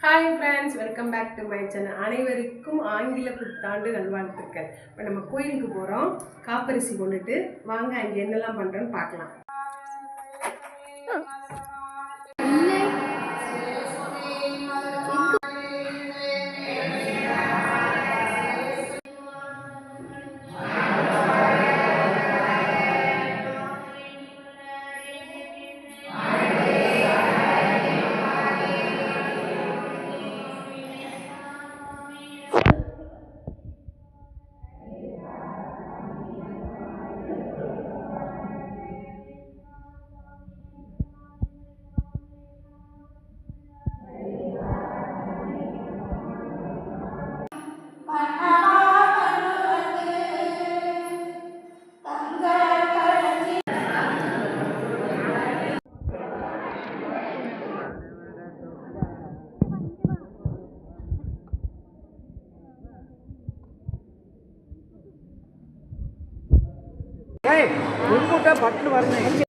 Hi friends, welcome back to my channel. அனைவருக்கும் ஆங்கில புத்தாண்டு நல்வாழ்த்துக்கள். இப்போ நம்ம கோயிலுக்கு போகிறோம், காப்பரிசி கொண்டுட்டு. வாங்க அங்கே என்னெல்லாம் பண்ணுறோன்னு பார்க்கலாம். பட்டு வரணும்.